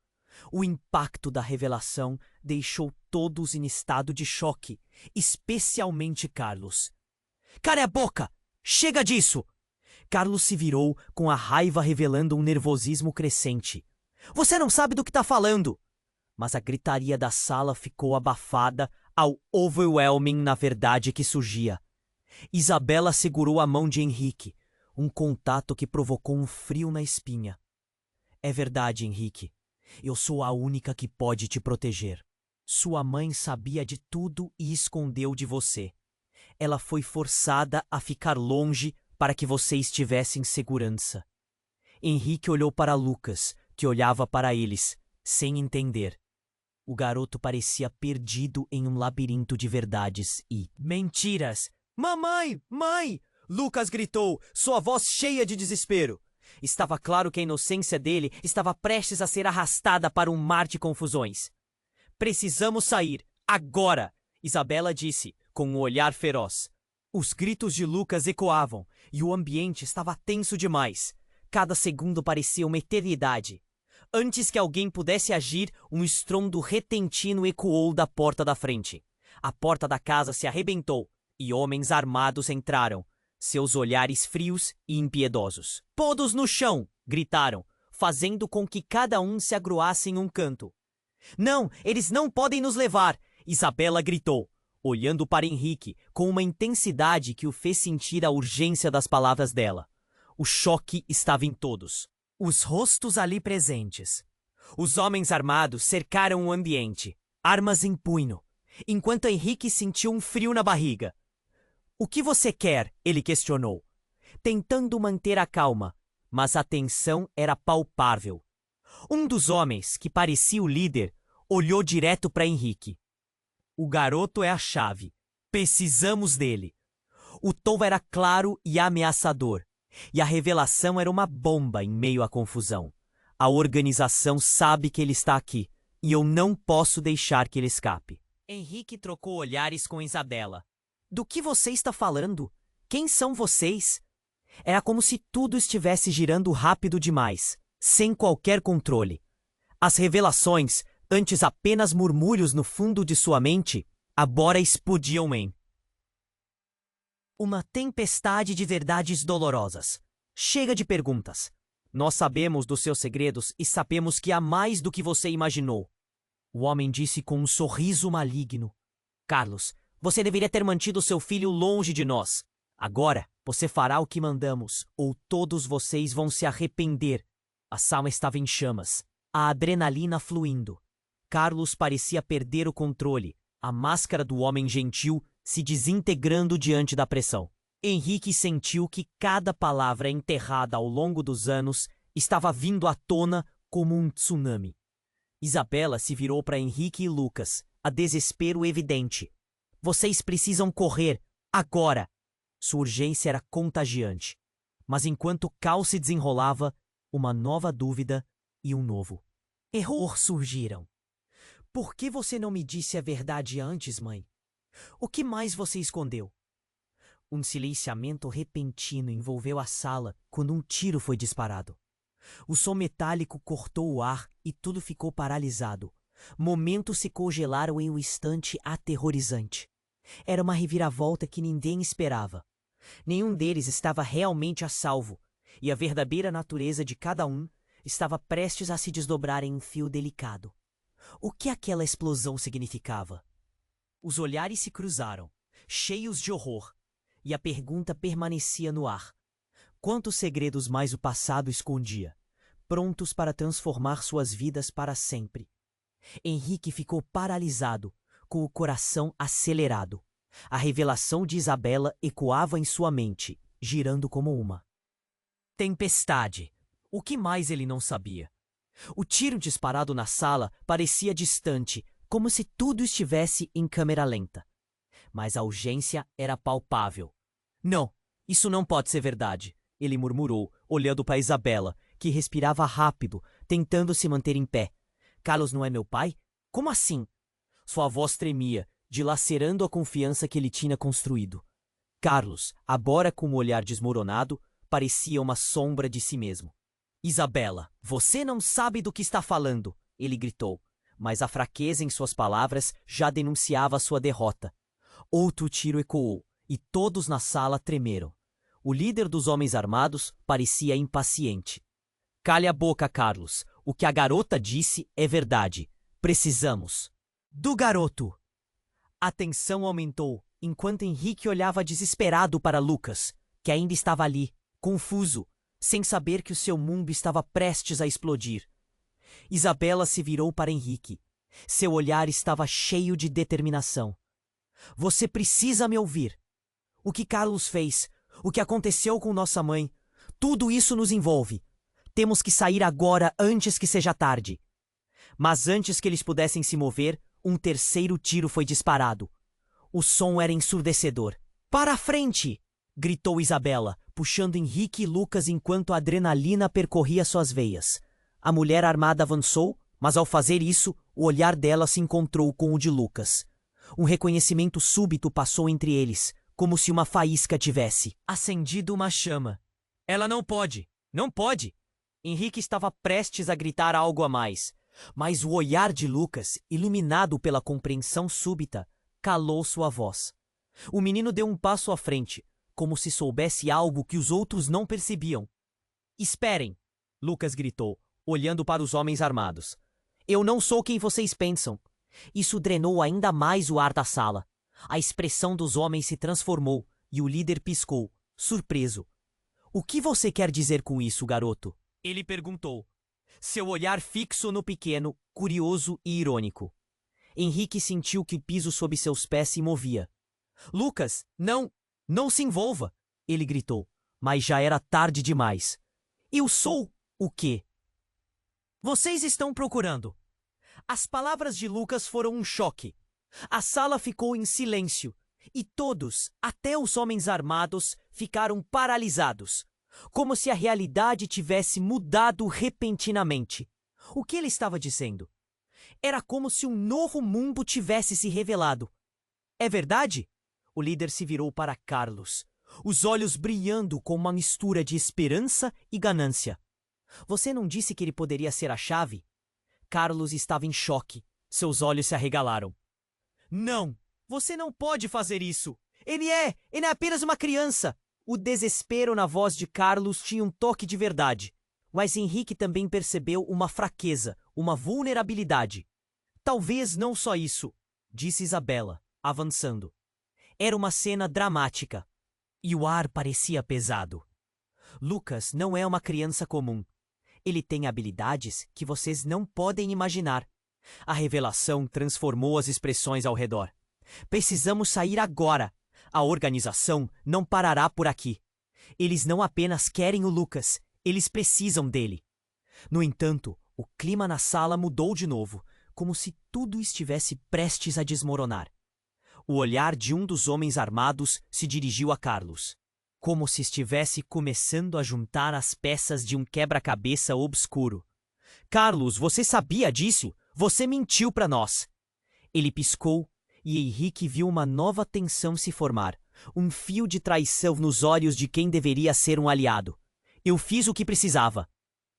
O impacto da revelação deixou todos em estado de choque, especialmente Carlos. Cale a boca! Chega disso! Carlos se virou, com a raiva revelando um nervosismo crescente. Você não sabe do que está falando! Mas a gritaria da sala ficou abafada ao overwhelming na verdade que surgia. Isabela segurou a mão de Henrique, um contato que provocou um frio na espinha. É verdade, Henrique. Eu sou a única que pode te proteger. Sua mãe sabia de tudo e escondeu de você. Ela foi forçada a ficar longe para que você estivesse em segurança. Henrique olhou para Lucas, que olhava para eles, sem entender. O garoto parecia perdido em um labirinto de verdades e mentiras. Mamãe! Mãe! Lucas gritou, sua voz cheia de desespero. Estava claro que a inocência dele estava prestes a ser arrastada para um mar de confusões. Precisamos sair, agora! Isabela disse, com um olhar feroz. Os gritos de Lucas ecoavam, e o ambiente estava tenso demais. Cada segundo parecia uma eternidade. Antes que alguém pudesse agir, um estrondo repentino ecoou da porta da frente. A porta da casa se arrebentou, e homens armados entraram, seus olhares frios e impiedosos. Todos no chão! Gritaram, fazendo com que cada um se agruasse em um canto. Não, eles não podem nos levar! Isabela gritou, olhando para Henrique com uma intensidade que o fez sentir a urgência das palavras dela. O choque estava em todos, os rostos ali presentes. Os homens armados cercaram o ambiente, armas em punho, enquanto Henrique sentiu um frio na barriga. O que você quer? Ele questionou, tentando manter a calma, mas a tensão era palpável. Um dos homens, que parecia o líder, olhou direto para Henrique. O garoto é a chave. Precisamos dele. O tom era claro e ameaçador, e a revelação era uma bomba em meio à confusão. A organização sabe que ele está aqui, e eu não posso deixar que ele escape. Henrique trocou olhares com Isabela. Do que você está falando? Quem são vocês? Era como se tudo estivesse girando rápido demais, sem qualquer controle. As revelações, antes apenas murmúrios no fundo de sua mente, agora explodiam em uma tempestade de verdades dolorosas. Chega de perguntas. Nós sabemos dos seus segredos e sabemos que há mais do que você imaginou. O homem disse com um sorriso maligno. Carlos, você deveria ter mantido seu filho longe de nós. Agora, você fará o que mandamos, ou todos vocês vão se arrepender. A sala estava em chamas, a adrenalina fluindo. Carlos parecia perder o controle, a máscara do homem gentil se desintegrando diante da pressão. Henrique sentiu que cada palavra enterrada ao longo dos anos estava vindo à tona como um tsunami. Isabela se virou para Henrique e Lucas, a desespero evidente. Vocês precisam correr, agora! Sua urgência era contagiante. Mas enquanto o caos se desenrolava, uma nova dúvida e um novo erro surgiram. Por que você não me disse a verdade antes, mãe? O que mais você escondeu? Um silenciamento repentino envolveu a sala quando um tiro foi disparado. O som metálico cortou o ar e tudo ficou paralisado. Momentos se congelaram em um instante aterrorizante. Era uma reviravolta que ninguém esperava. Nenhum deles estava realmente a salvo, e a verdadeira natureza de cada um estava prestes a se desdobrar em um fio delicado. O que aquela explosão significava? Os olhares se cruzaram, cheios de horror, e a pergunta permanecia no ar. Quantos segredos mais o passado escondia, prontos para transformar suas vidas para sempre? Henrique ficou paralisado, com o coração acelerado. A revelação de Isabela ecoava em sua mente, girando como uma tempestade. O que mais ele não sabia? O tiro disparado na sala parecia distante, como se tudo estivesse em câmera lenta. Mas a urgência era palpável. Não, isso não pode ser verdade, ele murmurou, olhando para Isabela, que respirava rápido, tentando se manter em pé. Carlos não é meu pai? Como assim? Sua voz tremia, dilacerando a confiança que ele tinha construído. Carlos, agora com o olhar desmoronado, parecia uma sombra de si mesmo. Isabela, você não sabe do que está falando, ele gritou, mas a fraqueza em suas palavras já denunciava sua derrota. Outro tiro ecoou, e todos na sala tremeram. O líder dos homens armados parecia impaciente. Cale a boca, Carlos. O que a garota disse é verdade. Precisamos do garoto. A tensão aumentou, enquanto Henrique olhava desesperado para Lucas, que ainda estava ali, confuso, sem saber que o seu mundo estava prestes a explodir. Isabela se virou para Henrique. Seu olhar estava cheio de determinação. Você precisa me ouvir. O que Carlos fez, o que aconteceu com nossa mãe, tudo isso nos envolve. Temos que sair agora antes que seja tarde. Mas antes que eles pudessem se mover, um terceiro tiro foi disparado. O som era ensurdecedor. Para a frente! Gritou Isabela, puxando Henrique e Lucas enquanto a adrenalina percorria suas veias. A mulher armada avançou, mas ao fazer isso, o olhar dela se encontrou com o de Lucas. Um reconhecimento súbito passou entre eles, como se uma faísca tivesse acendido uma chama. Ela não pode! Não pode! Henrique estava prestes a gritar algo a mais, mas o olhar de Lucas, iluminado pela compreensão súbita, calou sua voz. O menino deu um passo à frente, como se soubesse algo que os outros não percebiam. Esperem! Lucas gritou, olhando para os homens armados. Eu não sou quem vocês pensam. Isso drenou ainda mais o ar da sala. A expressão dos homens se transformou e o líder piscou, surpreso. O que você quer dizer com isso, garoto? Ele perguntou, seu olhar fixo no pequeno, curioso e irônico. Henrique sentiu que o piso sob seus pés se movia. Lucas, não se envolva! Ele gritou, mas já era tarde demais. Eu sou o quê? Vocês estão procurando. As palavras de Lucas foram um choque. A sala ficou em silêncio e todos, até os homens armados, ficaram paralisados, como se a realidade tivesse mudado repentinamente. O que ele estava dizendo? Era como se um novo mundo tivesse se revelado. É verdade? O líder se virou para Carlos, os olhos brilhando com uma mistura de esperança e ganância. Você não disse que ele poderia ser a chave? Carlos estava em choque. Seus olhos se arregalaram. Não! Você não pode fazer isso! Ele é apenas uma criança! O desespero na voz de Carlos tinha um toque de verdade. Mas Henrique também percebeu uma fraqueza, uma vulnerabilidade. Talvez não só isso, disse Isabela, avançando. Era uma cena dramática. E o ar parecia pesado. Lucas não é uma criança comum. Ele tem habilidades que vocês não podem imaginar. A revelação transformou as expressões ao redor. Precisamos sair agora. A organização não parará por aqui. Eles não apenas querem o Lucas, eles precisam dele. No entanto, o clima na sala mudou de novo, como se tudo estivesse prestes a desmoronar. O olhar de um dos homens armados se dirigiu a Carlos, como se estivesse começando a juntar as peças de um quebra-cabeça obscuro. Carlos, você sabia disso? Você mentiu para nós. Ele piscou e Henrique viu uma nova tensão se formar, um fio de traição nos olhos de quem deveria ser um aliado. Eu fiz o que precisava.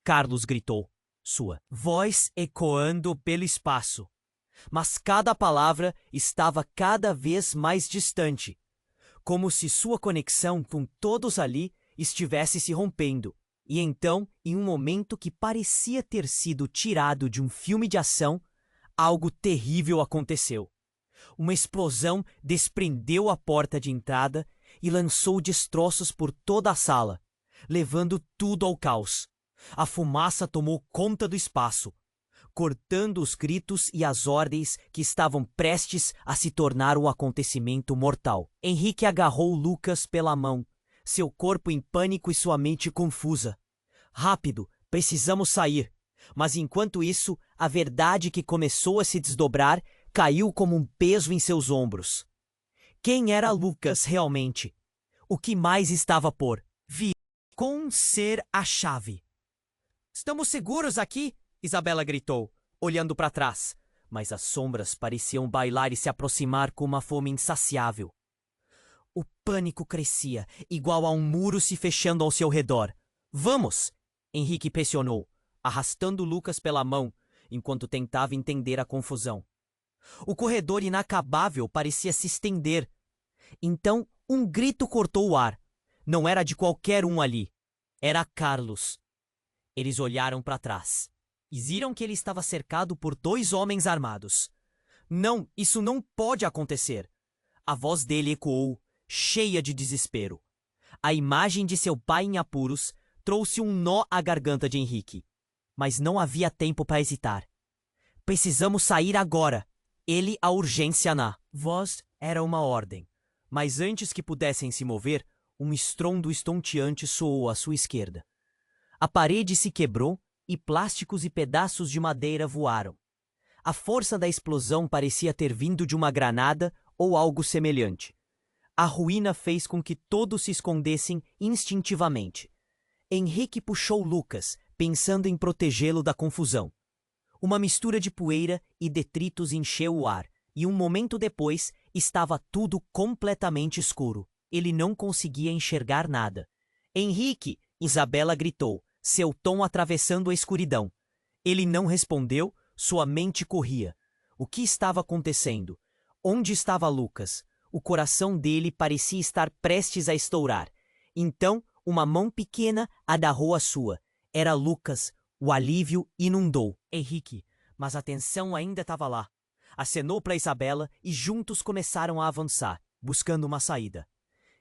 Carlos gritou, sua voz ecoando pelo espaço. Mas cada palavra estava cada vez mais distante, como se sua conexão com todos ali estivesse se rompendo. E então, em um momento que parecia ter sido tirado de um filme de ação, algo terrível aconteceu. Uma explosão desprendeu a porta de entrada e lançou destroços por toda a sala, levando tudo ao caos. A fumaça tomou conta do espaço, cortando os gritos e as ordens que estavam prestes a se tornar um acontecimento mortal. Henrique agarrou Lucas pela mão, seu corpo em pânico e sua mente confusa. Rápido, precisamos sair. Mas enquanto isso, a verdade que começou a se desdobrar caiu como um peso em seus ombros. Quem era Lucas realmente? O que mais estava por vir com ser a chave? Estamos seguros aqui? Isabela gritou, olhando para trás. Mas as sombras pareciam bailar e se aproximar com uma fome insaciável. O pânico crescia, igual a um muro se fechando ao seu redor. Vamos! Henrique pressionou, arrastando Lucas pela mão, enquanto tentava entender a confusão. O corredor inacabável parecia se estender. Então, um grito cortou o ar. Não era de qualquer um ali. Era Carlos. Eles olharam para trás e viram que ele estava cercado por 2 homens armados. Não, isso não pode acontecer. A voz dele ecoou, cheia de desespero. A imagem de seu pai em apuros trouxe um nó à garganta de Henrique. Mas não havia tempo para hesitar. Precisamos sair agora. Ele a urgência na voz era uma ordem. Mas antes que pudessem se mover, um estrondo estonteante soou à sua esquerda. A parede se quebrou e plásticos e pedaços de madeira voaram. A força da explosão parecia ter vindo de uma granada ou algo semelhante. A ruína fez com que todos se escondessem instintivamente. Henrique puxou Lucas, pensando em protegê-lo da confusão. Uma mistura de poeira e detritos encheu o ar, e um momento depois estava tudo completamente escuro. Ele não conseguia enxergar nada. Henrique! Isabela gritou, seu tom atravessando a escuridão. Ele não respondeu, sua mente corria. O que estava acontecendo? Onde estava Lucas? O coração dele parecia estar prestes a estourar. Então, uma mão pequena agarrou a sua. Era Lucas. O alívio inundou Henrique, mas a tensão ainda estava lá. Acenou para Isabela e juntos começaram a avançar, buscando uma saída.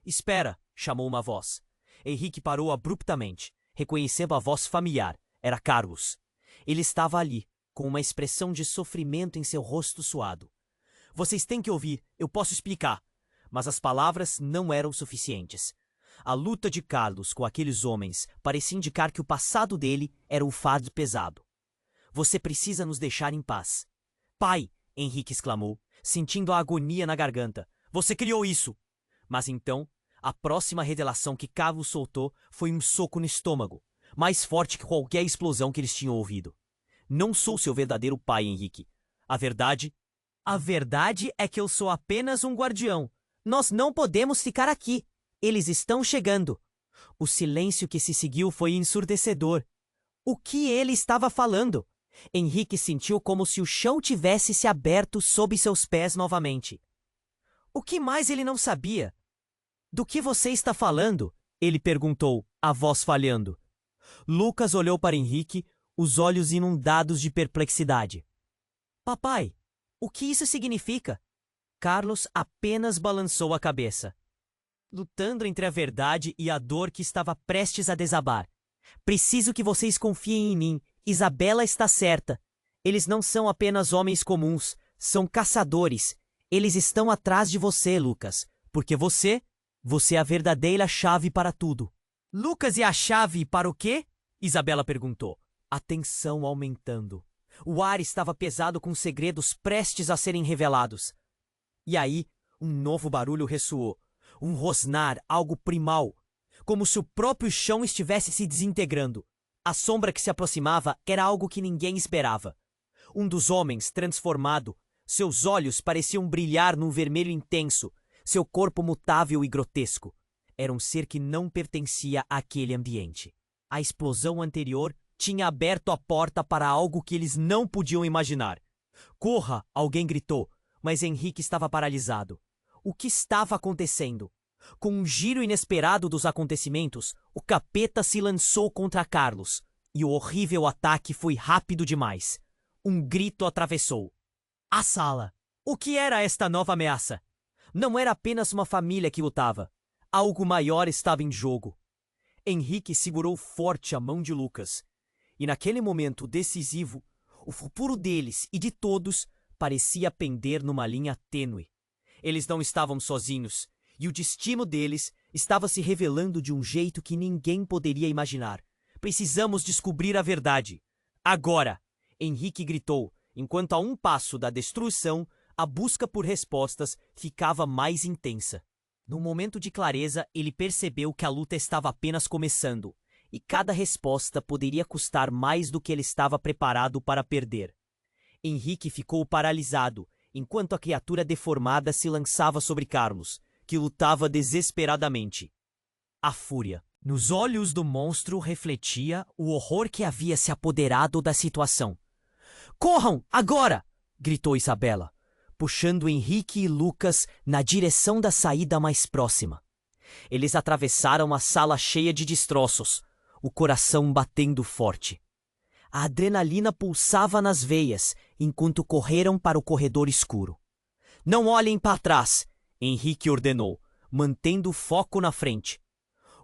Espera, chamou uma voz. Henrique parou abruptamente, reconhecendo a voz familiar. Era Carlos. Ele estava ali, com uma expressão de sofrimento em seu rosto suado. Vocês têm que ouvir, eu posso explicar. Mas as palavras não eram suficientes. A luta de Carlos com aqueles homens parecia indicar que o passado dele era um fardo pesado. Você precisa nos deixar em paz. Pai, Henrique exclamou, sentindo a agonia na garganta. Você criou isso! Mas então, a próxima revelação que Carlos soltou foi um soco no estômago, mais forte que qualquer explosão que eles tinham ouvido. Não sou seu verdadeiro pai, Henrique. A verdade é que eu sou apenas um guardião. Nós não podemos ficar aqui. Eles estão chegando. O silêncio que se seguiu foi ensurdecedor. O que ele estava falando? Henrique sentiu como se o chão tivesse se aberto sob seus pés novamente. O que mais ele não sabia? Do que você está falando? Ele perguntou, a voz falhando. Lucas olhou para Henrique, os olhos inundados de perplexidade. Papai, o que isso significa? Carlos apenas balançou a cabeça, lutando entre a verdade e a dor que estava prestes a desabar. Preciso que vocês confiem em mim. Isabela está certa. Eles não são apenas homens comuns, são caçadores. Eles estão atrás de você, Lucas. Porque você é a verdadeira chave para tudo. Lucas, e a chave para o quê? Isabela perguntou, a tensão aumentando. O ar estava pesado com segredos prestes a serem revelados. E aí, um novo barulho ressoou. Um rosnar, algo primal. Como se o próprio chão estivesse se desintegrando. A sombra que se aproximava era algo que ninguém esperava. Um dos homens, transformado. Seus olhos pareciam brilhar num vermelho intenso. Seu corpo mutável e grotesco. Era um ser que não pertencia àquele ambiente. A explosão anterior tinha aberto a porta para algo que eles não podiam imaginar. Corra! Alguém gritou, mas Henrique estava paralisado. O que estava acontecendo? Com um giro inesperado dos acontecimentos, o capeta se lançou contra Carlos, e o horrível ataque foi rápido demais. Um grito atravessou a sala. O que era esta nova ameaça? Não era apenas uma família que lutava. Algo maior estava em jogo. Henrique segurou forte a mão de Lucas. E naquele momento decisivo, o futuro deles e de todos parecia pender numa linha tênue. Eles não estavam sozinhos, e o destino deles estava se revelando de um jeito que ninguém poderia imaginar. Precisamos descobrir a verdade. Agora! Henrique gritou, enquanto a um passo da destruição, a busca por respostas ficava mais intensa. Num momento de clareza, ele percebeu que a luta estava apenas começando, e cada resposta poderia custar mais do que ele estava preparado para perder. Henrique ficou paralisado, enquanto a criatura deformada se lançava sobre Carlos, que lutava desesperadamente. A fúria. Nos olhos do monstro refletia o horror que havia se apoderado da situação. Corram, agora! Gritou Isabela, puxando Henrique e Lucas na direção da saída mais próxima. Eles atravessaram a sala cheia de destroços, o coração batendo forte. A adrenalina pulsava nas veias enquanto correram para o corredor escuro. Não olhem para trás, Henrique ordenou, mantendo o foco na frente.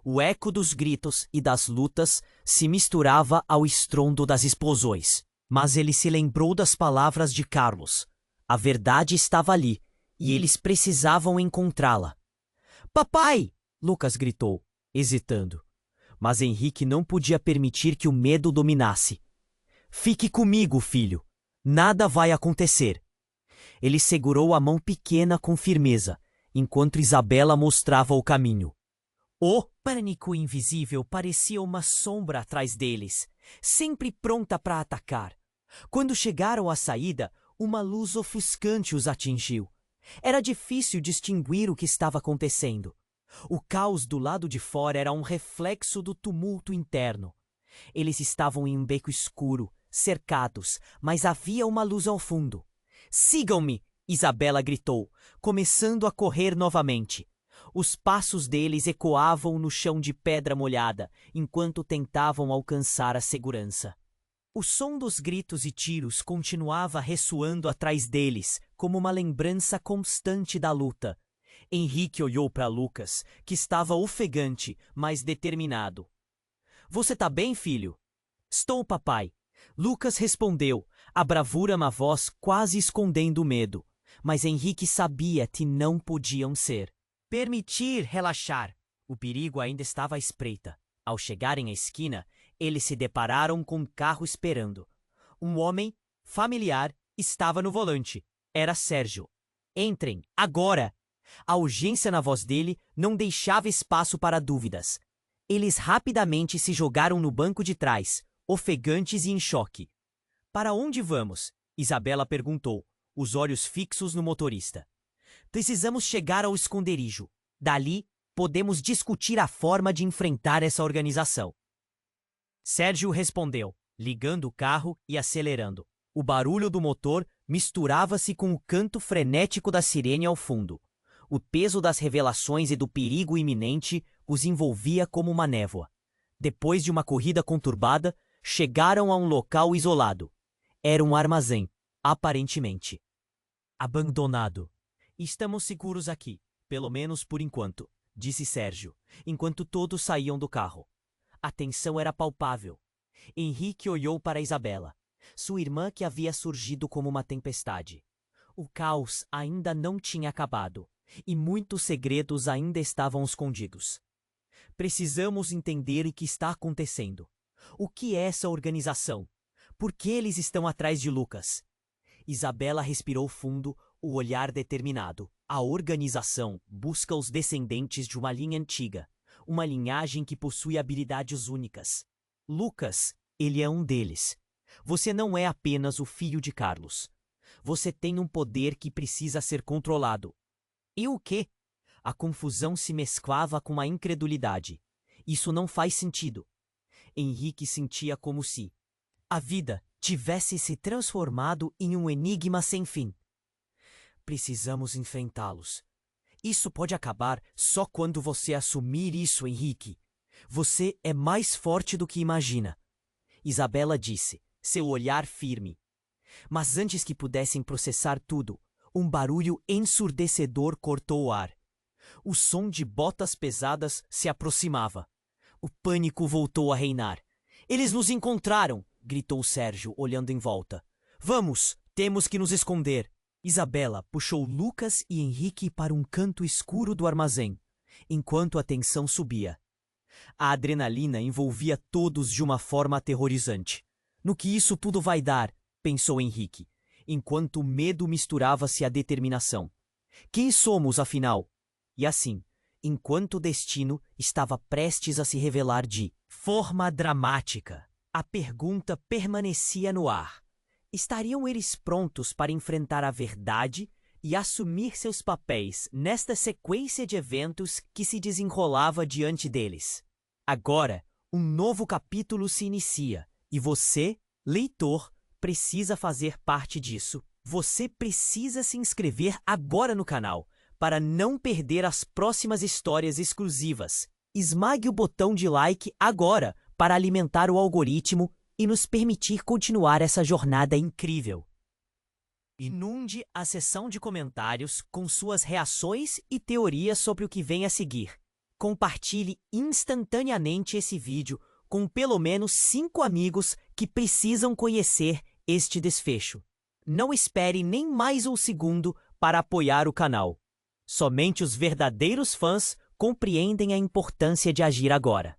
O eco dos gritos e das lutas se misturava ao estrondo das explosões. Mas ele se lembrou das palavras de Carlos. A verdade estava ali, e eles precisavam encontrá-la. Papai! Lucas gritou, hesitando. Mas Henrique não podia permitir que o medo dominasse. Fique comigo, filho. Nada vai acontecer. Ele segurou a mão pequena com firmeza, enquanto Isabela mostrava o caminho. O pânico invisível parecia uma sombra atrás deles, sempre pronta para atacar. Quando chegaram à saída, uma luz ofuscante os atingiu. Era difícil distinguir o que estava acontecendo. O caos do lado de fora era um reflexo do tumulto interno. Eles estavam em um beco escuro, cercados, mas havia uma luz ao fundo. Sigam-me! Isabela gritou, começando a correr novamente. Os passos deles ecoavam no chão de pedra molhada, enquanto tentavam alcançar a segurança. O som dos gritos e tiros continuava ressoando atrás deles, como uma lembrança constante da luta. Henrique olhou para Lucas, que estava ofegante, mas determinado. Você tá bem, filho? Estou, papai. Lucas respondeu, a bravura na voz quase escondendo o medo. Mas Henrique sabia que não podiam ser. Permitir relaxar. O perigo ainda estava à espreita. Ao chegarem à esquina, eles se depararam com um carro esperando. Um homem, familiar, estava no volante. Era Sérgio. Entrem, agora! A urgência na voz dele não deixava espaço para dúvidas. Eles rapidamente se jogaram no banco de trás, ofegantes e em choque. Para onde vamos? Isabela perguntou, os olhos fixos no motorista. Precisamos chegar ao esconderijo. Dali, podemos discutir a forma de enfrentar essa organização. Sérgio respondeu, ligando o carro e acelerando. O barulho do motor misturava-se com o canto frenético da sirene ao fundo. O peso das revelações e do perigo iminente os envolvia como uma névoa. Depois de uma corrida conturbada, chegaram a um local isolado. Era um armazém, aparentemente abandonado. Estamos seguros aqui, pelo menos por enquanto, disse Sérgio, enquanto todos saíam do carro. A tensão era palpável. Henrique olhou para Isabela, sua irmã que havia surgido como uma tempestade. O caos ainda não tinha acabado, E muitos segredos ainda estavam escondidos. Precisamos entender o que está acontecendo. O que é essa organização? Por que eles estão atrás de Lucas? Isabela respirou fundo, o olhar determinado. A organização busca os descendentes de uma linha antiga, uma linhagem que possui habilidades únicas. Lucas, ele é um deles. Você não é apenas o filho de Carlos. Você tem um poder que precisa ser controlado. E o quê? A confusão se mesclava com a incredulidade. Isso não faz sentido. Henrique sentia como se a vida tivesse se transformado em um enigma sem fim. Precisamos enfrentá-los. Isso pode acabar só quando você assumir isso, Henrique. Você é mais forte do que imagina. Isabela disse, seu olhar firme. Mas antes que pudessem processar tudo, um barulho ensurdecedor cortou o ar. O som de botas pesadas se aproximava. O pânico voltou a reinar. Eles nos encontraram! Gritou Sérgio, olhando em volta. Vamos! Temos que nos esconder! Isabela puxou Lucas e Henrique para um canto escuro do armazém, enquanto a tensão subia. A adrenalina envolvia todos de uma forma aterrorizante. No que isso tudo vai dar? Pensou Henrique, enquanto o medo misturava-se à determinação. Quem somos, afinal? E assim, enquanto o destino estava prestes a se revelar de forma dramática, a pergunta permanecia no ar. Estariam eles prontos para enfrentar a verdade e assumir seus papéis nesta sequência de eventos que se desenrolava diante deles? Agora, um novo capítulo se inicia e você, leitor, precisa fazer parte disso. Você precisa se inscrever agora no canal para não perder as próximas histórias exclusivas. Esmague o botão de like agora para alimentar o algoritmo e nos permitir continuar essa jornada incrível. Inunde a seção de comentários com suas reações e teorias sobre o que vem a seguir. Compartilhe instantaneamente esse vídeo com pelo menos 5 amigos que precisam conhecer este desfecho. Não espere nem mais um segundo para apoiar o canal. Somente os verdadeiros fãs compreendem a importância de agir agora.